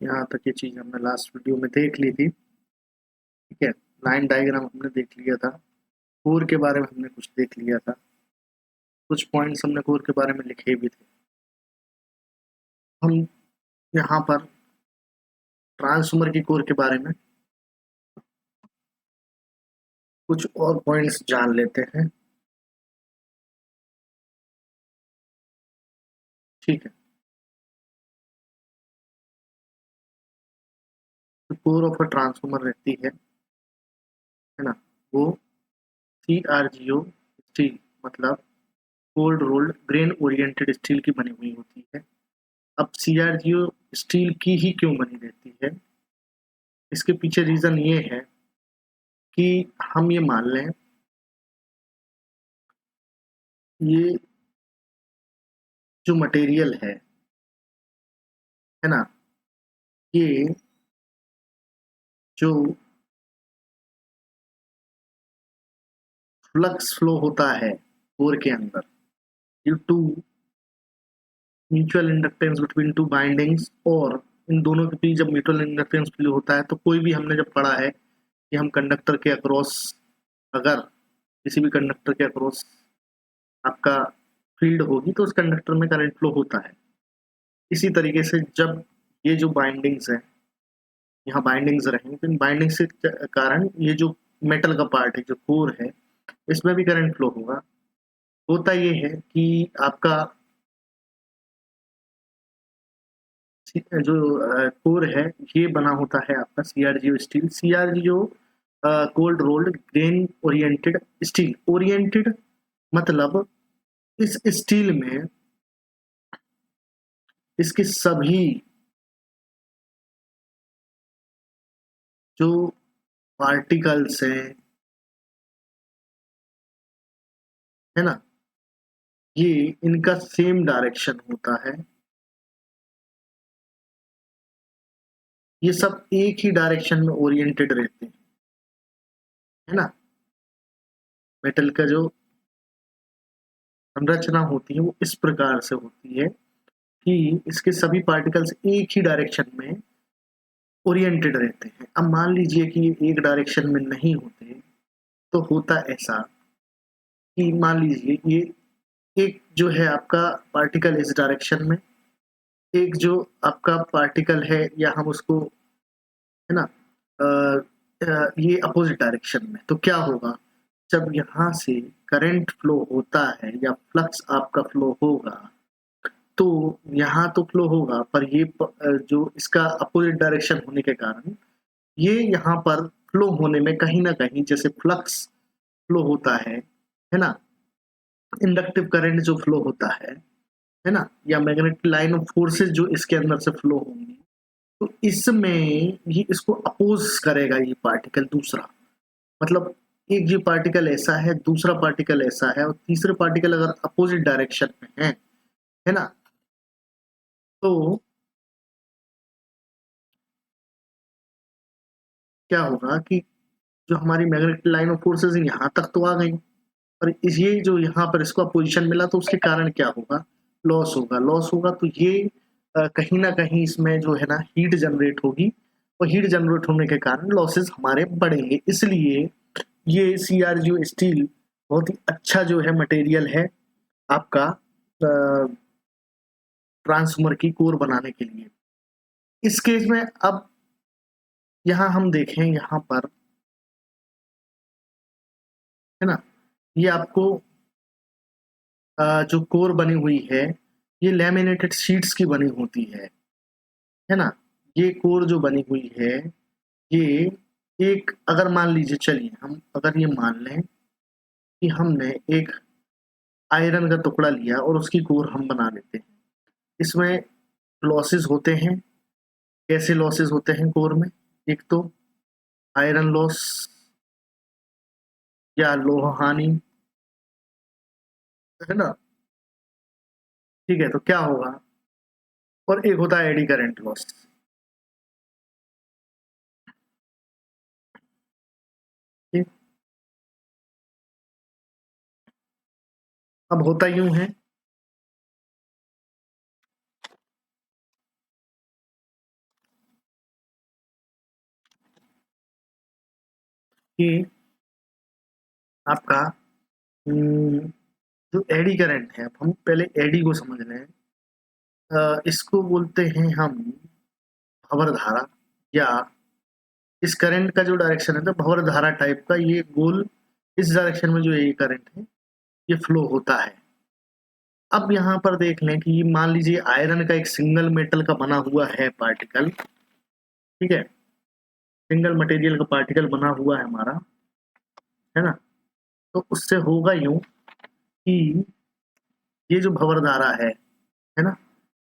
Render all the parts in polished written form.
यहाँ तक ये चीज़ हमने लास्ट वीडियो में देख ली थी। ठीक है, लाइन डायग्राम हमने देख लिया था, कोर के बारे में हमने कुछ देख लिया था, कुछ पॉइंट्स हमने कोर के बारे में लिखे भी थे। हम यहाँ पर ट्रांसफॉर्मर की कोर के बारे में कुछ और पॉइंट्स जान लेते हैं। ठीक है, तो कोर ऑफ अ ट्रांसफॉर्मर रहती है ना, वो CRGO स्टील मतलब cold rolled grain oriented steel की बनी हुई होती है। अब CRGO स्टील की ही क्यों बनी रहती है, इसके पीछे रीजन ये है कि हम ये मान लें, ये जो मटेरियल है ना, ये जो फ्लक्स फ्लो होता है कोर के अंदर due to mutual inductance between two windings, और इन दोनों के बीच जब म्यूचुअल इंडक्टेंस फ्लो होता है तो कोई भी हमने जब पढ़ा है कि हम कंडक्टर के अक्रॉस, अगर किसी भी कंडक्टर के अक्रॉस आपका फील्ड होगी तो उस कंडक्टर में करंट फ्लो होता है। इसी तरीके से जब ये जो बाइंडिंग्स है, यहाँ बाइंडिंग्स रहेंगी तो इन बाइंडिंग्स के कारण ये जो मेटल का पार्ट है, जो कोर है, इसमें भी करंट फ्लो होगा। होता ये है कि आपका जो कोर है ये बना होता है आपका CRGO steel. CRGO cold rolled grain oriented steel. Oriented मतलब इस स्टील में इसके सभी जो पार्टिकल्स हैं, है ना, ये इनका सेम डायरेक्शन होता है। ये सब एक ही डायरेक्शन में ओरिएंटेड रहते हैं, है ना। मेटल का जो संरचना होती है वो इस प्रकार से होती है कि इसके सभी पार्टिकल्स एक ही डायरेक्शन में ओरिएंटेड रहते हैं। अब मान लीजिए कि ये एक डायरेक्शन में नहीं होते तो होता ऐसा कि मान लीजिए ये एक जो है आपका पार्टिकल इस डायरेक्शन में, एक जो आपका पार्टिकल है या हम उसको, है ना, ये अपोजिट डायरेक्शन में। तो क्या होगा, जब यहाँ से करंट फ्लो होता है या फ्लक्स आपका फ्लो होगा तो यहाँ तो फ्लो होगा, पर ये जो इसका अपोजिट डायरेक्शन होने के कारण ये यहाँ पर फ्लो होने में कहीं ना कहीं, जैसे फ्लक्स फ्लो होता है ना, इंडक्टिव करंट जो फ्लो होता है ना, या मैग्नेटिक लाइन ऑफ फोर्सेस जो इसके अंदर से फ्लो होंगी, तो इसमें ये इसको अपोज करेगा ये पार्टिकल दूसरा। मतलब एक ये पार्टिकल ऐसा है, दूसरा पार्टिकल ऐसा है, और तीसरे पार्टिकल अगर अपोजिट डायरेक्शन में है ना, तो क्या होगा कि जो हमारी मैग्नेटिक लाइन ऑफ फोर्सेस यहाँ तक तो आ गई, और ये जो यहाँ पर इसको पोजीशन मिला तो उसके कारण क्या होगा, लॉस होगा। लॉस होगा तो ये कहीं ना कहीं इसमें जो है ना हीट जनरेट होगी, और हीट जनरेट होने के कारण लॉसेस हमारे बढ़ेंगे। इसलिए ये CRGO स्टील बहुत ही अच्छा जो है मटेरियल है आपका ट्रांसफॉर्मर की कोर बनाने के लिए। इस केस में अब यहाँ हम देखें, यहाँ पर है ना, ये आपको जो कोर बनी हुई है ये लैमिनेटेड शीट्स की बनी होती है ना। ये कोर जो बनी हुई है ये एक, अगर मान लीजिए, चलिए हम अगर ये मान लें कि हमने एक आयरन का टुकड़ा लिया और उसकी कोर हम बना लेते हैं। इसमें लॉसेस होते हैं। कैसे लॉसेस होते हैं कोर में, एक तो आयरन लॉस या लोह हानि, है ना। ठीक है, तो क्या होगा, और एक होता है एडी करंट लॉस। ठीक, अब होता यूं है कि आपका जो एडी करंट है, हम पहले एडी को समझ लें। इसको बोलते हैं हम भंवर धारा, या इस करंट का जो डायरेक्शन है ना भंवर धारा टाइप का, ये गोल इस डायरेक्शन में जो ये करंट है ये फ्लो होता है। अब यहाँ पर देख लें कि मान लीजिए आयरन का एक सिंगल मेटल का बना हुआ है पार्टिकल, ठीक है, सिंगल मटेरियल का पार्टिकल बना हुआ है हमारा, है ना। तो उससे होगा यूं कि ये जो भंवर धारा है ना,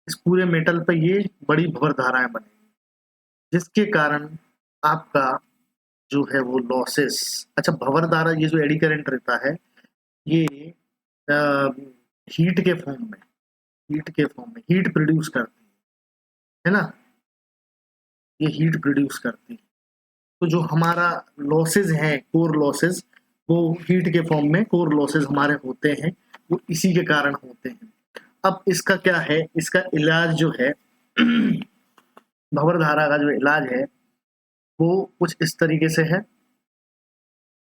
इस पूरे मेटल पे ये बड़ी भंवर धाराएं बनेगी, जिसके कारण आपका जो है वो लॉसेस। अच्छा, भंवर धारा, ये जो एडी करंट रहता है ये हीट के फॉर्म में, हीट प्रोड्यूस करती है ना, ये हीट प्रोड्यूस करती है। तो जो हमारा लॉसेस है, कोर लॉसेस, वो हीट के फॉर्म में कोर लॉसेस हमारे होते हैं, वो इसी के कारण होते हैं। अब इसका क्या है, इसका इलाज जो है भंवर धारा का जो इलाज है वो कुछ इस तरीके से है।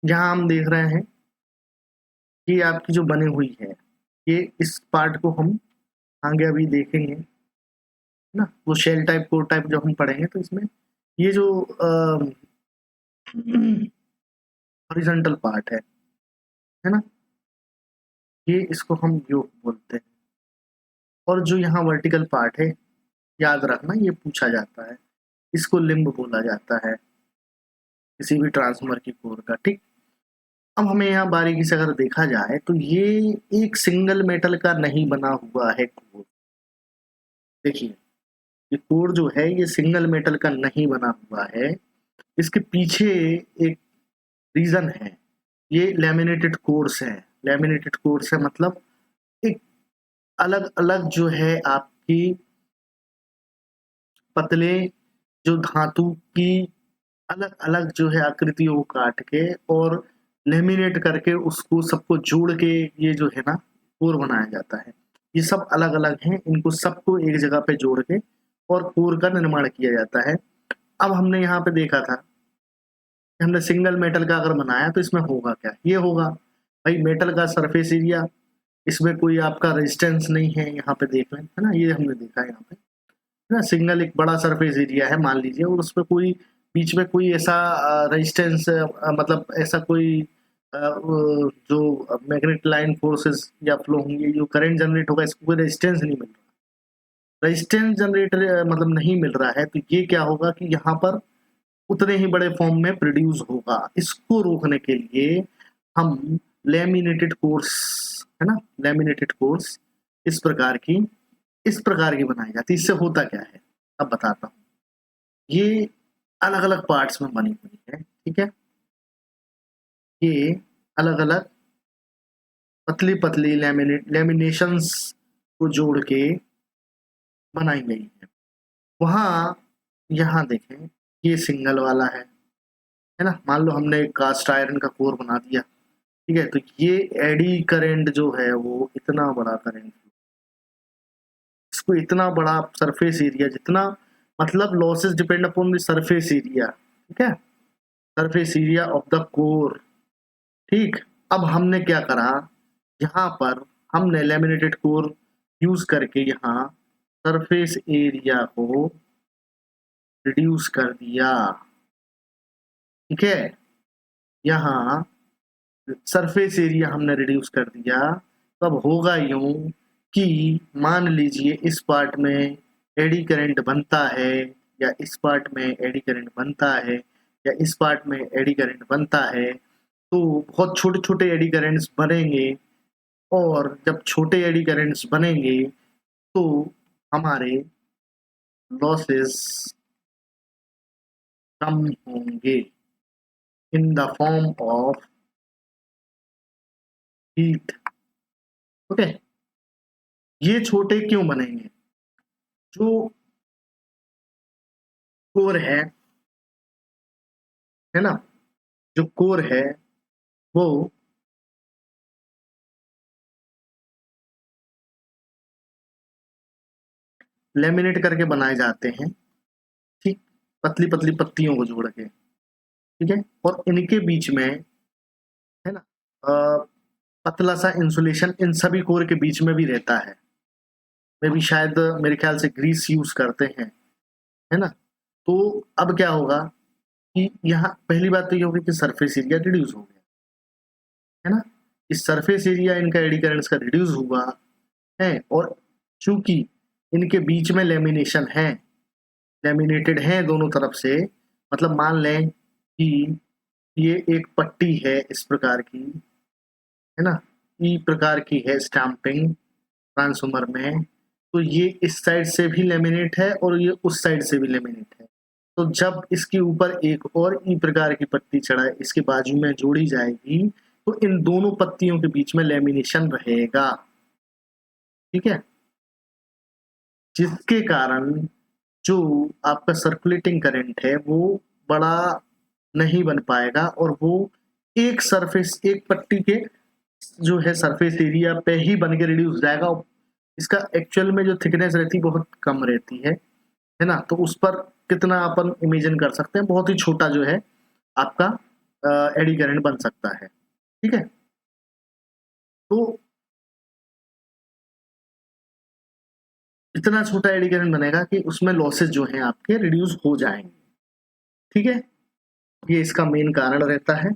यहाँ हम देख रहे हैं कि आपकी जो बनी हुई है, ये इस पार्ट को हम आगे अभी देखेंगे ना, वो शेल टाइप कोर टाइप जब हम पढ़ेंगे तो इसमें ये जो हॉरिजॉन्टल पार्ट है ना, ये इसको हम योक बोलते हैं। और जो यहाँ वर्टिकल पार्ट है, याद रखना ये पूछा जाता है, इसको लिम्ब बोला जाता है किसी भी ट्रांसफार्मर की कोर का, ठीक। अब हमें यहाँ बारीकी से अगर देखा जाए तो ये एक सिंगल मेटल का नहीं बना हुआ है कोर। देखिए ये कोर जो है ये सिंगल मेटल का नहीं बना हुआ है, इसके पीछे एक रीजन है, ये लैमिनेटेड कोर्स है। लैमिनेटेड कोर्स है मतलब एक अलग अलग जो है आपकी पतले जो धातु की अलग अलग जो है आकृतियों को काट के और लेमिनेट करके उसको सबको जोड़ के ये जो है ना कोर बनाया जाता है। ये सब अलग अलग हैं, इनको सबको एक जगह पे जोड़ के और कोर का निर्माण किया जाता है। अब हमने यहाँ पे देखा था कि हमने सिंगल मेटल का अगर बनाया तो इसमें होगा क्या, ये होगा भाई मेटल का सरफेस एरिया, इसमें कोई आपका रेजिस्टेंस नहीं है, यहाँ पे देख लें, है ना, ये हमने देखा है यहाँ पे, है ना, सिंगल एक बड़ा सरफेस एरिया है मान लीजिए, और उसमें कोई बीच में कोई ऐसा रेजिस्टेंस, मतलब ऐसा कोई जो मैग्नेटिक लाइन फोर्सेस या फ्लो होंगे, जो करंट जनरेट होगा, इसको कोई रेजिस्टेंस नहीं मिल रहा, रेजिस्टेंस जनरेटर मतलब नहीं मिल रहा है, तो ये क्या होगा कि यहाँ पर उतने ही बड़े फॉर्म में प्रोड्यूस होगा। इसको रोकने के लिए हम लैमिनेटेड कोर्स, है ना, लैमिनेटेड कोर्स इस प्रकार की बनाई जाती है। इससे होता क्या है अब बताता हूँ। ये अलग अलग पार्ट्स में बनी हुई है, ठीक है, ये अलग अलग पतली पतली लेमिनेशंस को जोड़ के बनाई गई है। वहाँ यहाँ देखें ये सिंगल वाला है ना, मान लो हमने कास्ट आयरन का कोर बना दिया, ठीक है, तो ये एडी करंट जो है वो इतना बड़ा करंट, इसको इतना बड़ा सरफेस एरिया, जितना मतलब losses depend upon the surface area, ठीक है, surface area of the core, ठीक। अब हमने क्या करा, यहाँ पर हमने लैमिनेटेड कोर यूज करके यहाँ सरफेस एरिया को रिड्यूस कर दिया, ठीक है, यहाँ सरफेस एरिया हमने रिड्यूस कर दिया। तो अब होगा यूं कि मान लीजिए इस पार्ट में एडी करंट बनता है, या इस पार्ट में एडी करंट बनता है, या इस पार्ट में एडी करंट बनता है, तो बहुत छोटे छोटे एडी करंट्स बनेंगे, और जब छोटे एडी करंट्स बनेंगे तो हमारे लॉसेस कम होंगे in the form of heat, okay. ये छोटे क्यों बनेंगे, जो कोर है ना, जो कोर है वो लेमिनेट करके बनाए जाते हैं, ठीक, पतली पतली पत्तियों को जोड़ के, ठीक है, और इनके बीच में है ना पतला सा इंसुलेशन इन सभी कोर के बीच में भी रहता है। में भी शायद मेरे ख्याल से ग्रीस यूज करते हैं, है ना। तो अब क्या होगा कि यहाँ पहली बात तो ये होगी कि सरफेस एरिया रिड्यूस हो गया, है ना। इस सरफेस एरिया इनका एडी करंट्स का रिड्यूस हुआ है, और चूंकि इनके बीच में लेमिनेशन है, लेमिनेटेड है दोनों तरफ से, मतलब मान लें कि ये एक पट्टी है इस प्रकार की, है ना, ई प्रकार की है स्टैंपिंग ट्रांसफॉर्मर में, तो ये इस साइड से भी लेमिनेट है और ये उस साइड से भी लेमिनेट है। तो जब इसके ऊपर एक और ई प्रकार की पट्टी चढ़ा इसके बाजू में जोड़ी जाएगी, तो इन दोनों पत्तियों के बीच में लेमिनेशन रहेगा, ठीक है, जिसके कारण जो आपका सर्कुलेटिंग करंट है वो बड़ा नहीं बन पाएगा, और वो एक सरफेस, एक पट्टी के जो है सरफेस एरिया पे ही बन के रिड्यूस जाएगा। इसका एक्चुअल में जो थिकनेस रहती है बहुत कम रहती है ना। तो उस पर कितना अपन इमेजिन कर सकते हैं, बहुत ही छोटा जो है आपका एडी करंट बन सकता है, ठीक है। तो इतना छोटा एडी करंट बनेगा कि उसमें लॉसेस जो हैं आपके रिड्यूस हो जाएंगे, ठीक है। ये इसका मेन कारण रहता है।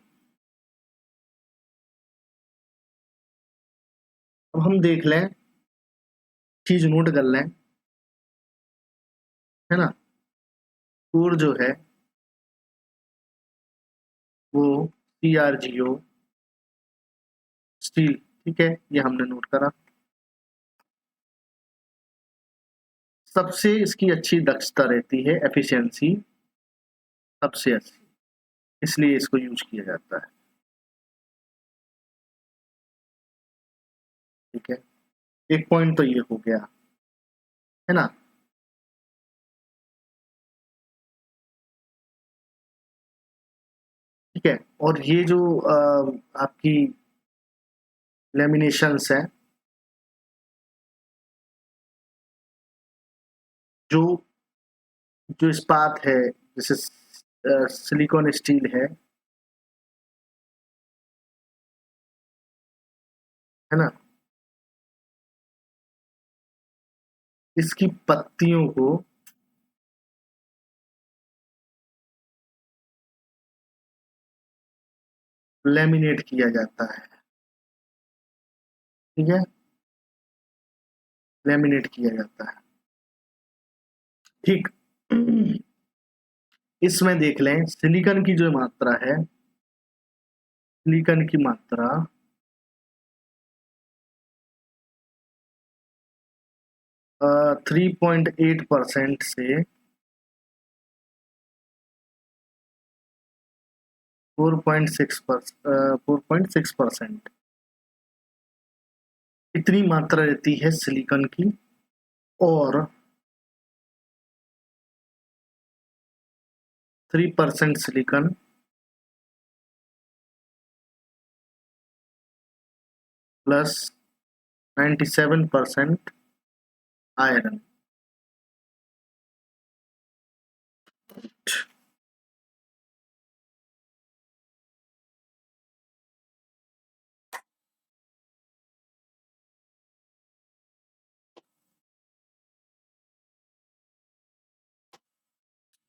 अब हम देख लें, चीज नोट कर लें, है ना। कोर जो है वो CRGO स्टील, ठीक है, ये हमने नोट करा। सबसे इसकी अच्छी दक्षता रहती है, एफिशिएंसी सबसे अच्छी, इसलिए इसको यूज किया जाता है, ठीक है। एक पॉइंट तो ये हो गया, है ना। ठीक है, और ये जो आपकी लेमिनेशंस है, जो जो इस्पात है, जैसे सिलिकॉन स्टील है ना, इसकी पत्तियों को लेमिनेट किया जाता है, ठीक है, लेमिनेट किया जाता है, ठीक। इसमें देख लें सिलिकॉन की जो मात्रा है, सिलिकॉन की मात्रा 3.8% से 4.6% इतनी मात्रा रहती है सिलिकॉन की, और 3% सिलिकॉन प्लस 97% आयरन।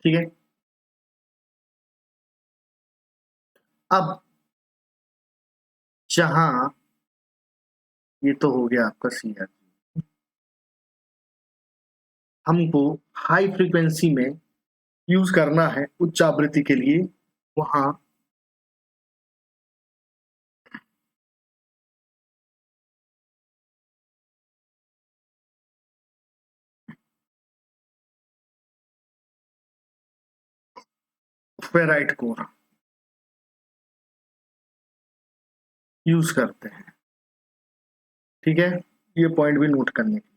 ठीक है, अब जहां ये तो हो गया आपका सीआर, हमको हाई फ्रीक्वेंसी में यूज करना है उच्च आवृत्ति के लिए, वहां फेराइट कोर यूज करते हैं, ठीक है। ये पॉइंट भी नोट करने के,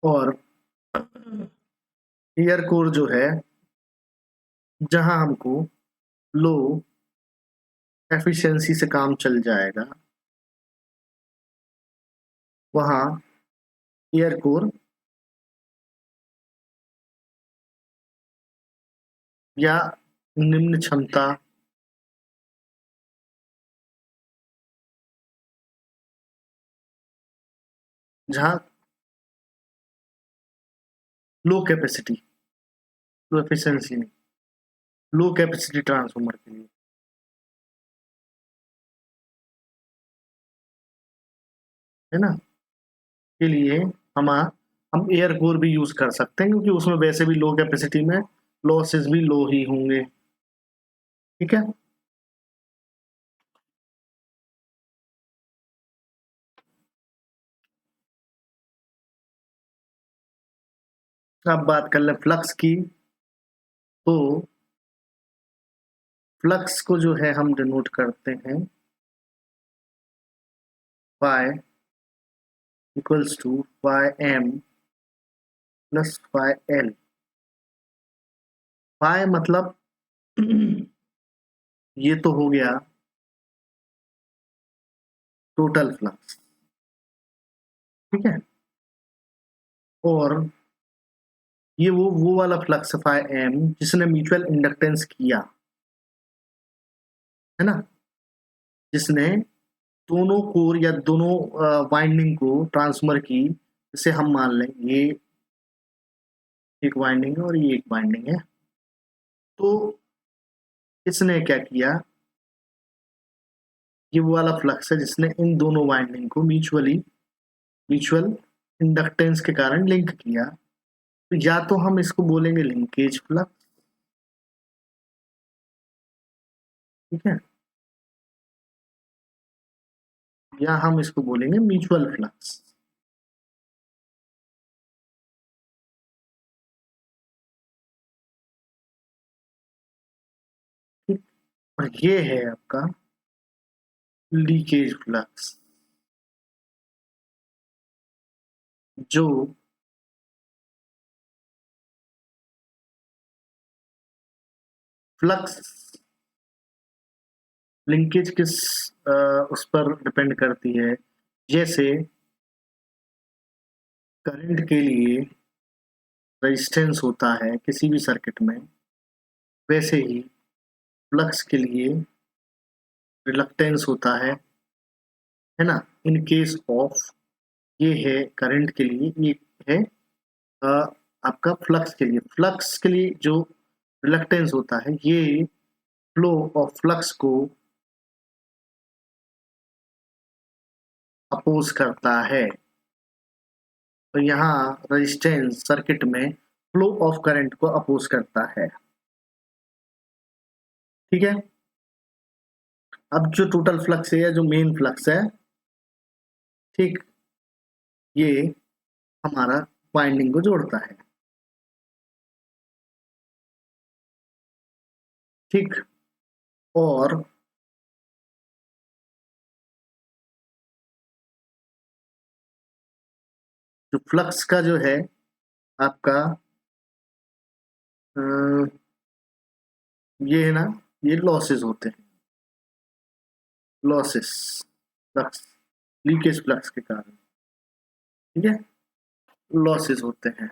और एयर कोर जो है जहां हमको लो एफिशिएंसी से काम चल जाएगा, वहां एयर कोर या निम्न क्षमता जहाँ लो कैपेसिटी, लो एफिशिएंसी नहीं, लो कैपेसिटी ट्रांसफार्मर के लिए, है ना, के लिए हम एयर कोर भी यूज कर सकते हैं, क्योंकि उसमें वैसे भी लो कैपेसिटी में लॉसेस भी लो ही होंगे। ठीक है, अब बात कर ले फ्लक्स की, तो फ्लक्स को जो है हम डिनोट करते हैं phi equals to phi M plus phi L. Phi मतलब ये तो हो गया टोटल फ्लक्स, ठीक है, और ये वो वाला फ्लक्स फाई एम जिसने म्यूचुअल इंडक्टेंस किया, है ना, जिसने दोनों कोर या दोनों वाइंडिंग को ट्रांसफर की। जैसे हम मान लें ये एक वाइंडिंग है और ये एक वाइंडिंग है, तो इसने क्या किया, ये वो वाला फ्लक्स है जिसने इन दोनों वाइंडिंग को म्यूचुअल इंडक्टेंस के कारण लिंक किया। तो या तो हम इसको बोलेंगे लिंकेज फ्लक्स, ठीक है, या हम इसको बोलेंगे म्यूचुअल फ्लक्स। ठीक, और ये है आपका लीकेज फ्लक्स, जो फ्लक्स लिंकेज किस उस पर डिपेंड करती है। जैसे करंट के लिए रेजिस्टेंस होता है किसी भी सर्किट में, वैसे ही फ्लक्स के लिए रिलक्टेंस होता है ना। इन केस ऑफ, ये है करंट के लिए, ये है अ, आपका फ्लक्स के लिए जो रिलक्टेंस होता है, ये फ्लो ऑफ फ्लक्स को अपोज करता है। तो यहाँ रेजिस्टेंस सर्किट में फ्लो ऑफ करंट को अपोज करता है, ठीक है। अब जो टोटल फ्लक्स है या जो मेन फ्लक्स है, ठीक, ये हमारा वाइंडिंग को जोड़ता है, ठीक, और जो फ्लक्स का जो है आपका ये है ना, ये लॉसेस होते हैं, लॉसेस फ्लक्स, लीकेज फ्लक्स के कारण, ठीक है, लॉसेस होते हैं।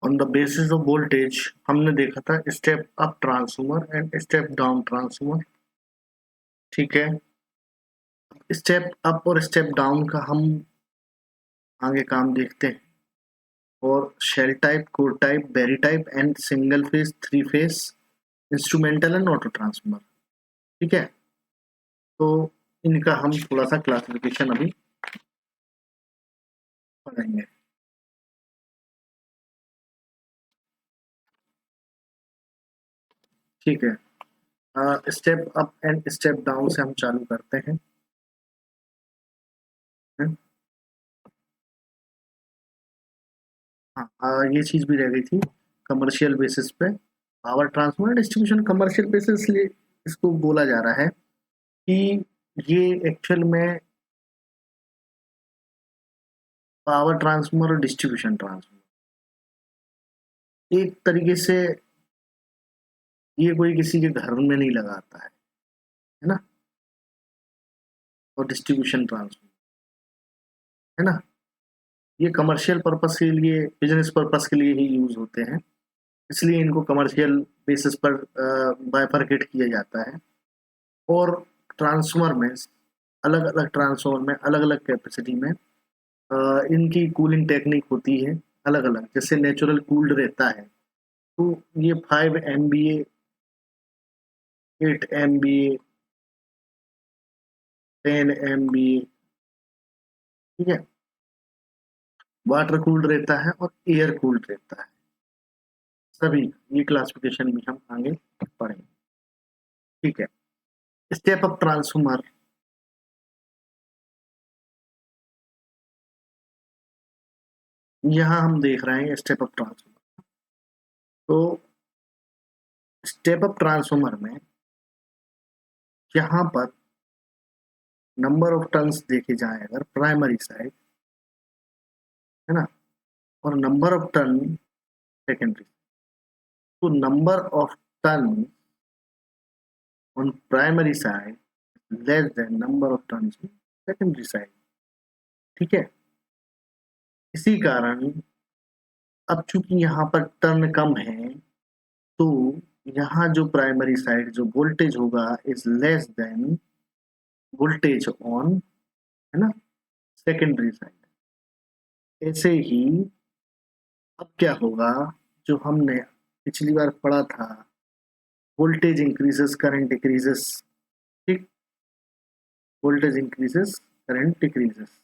On the basis of voltage हमने देखा था step up transformer and step down transformer. ठीक है, स्टेप अप और स्टेप डाउन का हम आगे काम देखते हैं। और shell type, core type, berry type and single phase, three phase, instrumental and auto transformer. ठीक है, तो इनका हम थोड़ा सा क्लासिफिकेशन अभी पढ़ेंगे। ठीक है, step up and step down से हम चालू करते हैं। हाँ, ये चीज भी रह गई थी कमर्शियल बेसिस पे। Power transfer distribution commercial basis इसलिए इसको बोला जा रहा है कि ये एक्चुअल में पावर ट्रांसफर और डिस्ट्रीब्यूशन ट्रांसफर एक तरीके से ये कोई किसी के घर में नहीं लगाता है ना। और डिस्ट्रीब्यूशन ट्रांसफर है ना, ये कमर्शियल पर्पस के लिए, बिजनेस पर्पस के लिए ही यूज होते हैं, इसलिए इनको कमर्शियल बेसिस पर बाइफरकेट किया जाता है। और ट्रांसफार्मर में अलग अलग ट्रांसफार्मर में अलग अलग कैपेसिटी में इनकी कूलिंग टेक्निक होती है अलग अलग। जैसे नेचुरल कूल्ड रहता है तो ये 5 MBA, 8 MBA, 10 MBA, ठीक है, वाटर कूल्ड रहता है और एयर कूल्ड रहता है। सभी ये क्लासिफिकेशन भी हम आगे पढ़ेंगे। ठीक है, स्टेप अप ट्रांसफार्मर, यहाँ हम देख रहे हैं स्टेप अप ट्रांसफार्मर। तो स्टेप अप ट्रांसफार्मर में यहाँ पर नंबर ऑफ टर्न्स देखे जाए अगर प्राइमरी साइड, है ना, और नंबर ऑफ टर्न सेकेंडरी, तो number of turn on primary side less than number of turns on secondary side. ठीक है, इसी कारण अब चूंकि यहाँ पर टर्न कम है तो यहाँ जो प्राइमरी साइड जो वोल्टेज होगा is less than voltage on, है ना, सेकेंडरी साइड। ऐसे ही अब क्या होगा, जो हमने पिछली बार पढ़ा था, वोल्टेज इंक्रीजेस करंट डिक्रीजेस। ठीक, वोल्टेज इंक्रीजेस करंट डिक्रीजेस।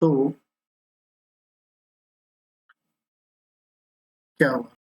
तो क्या होगा,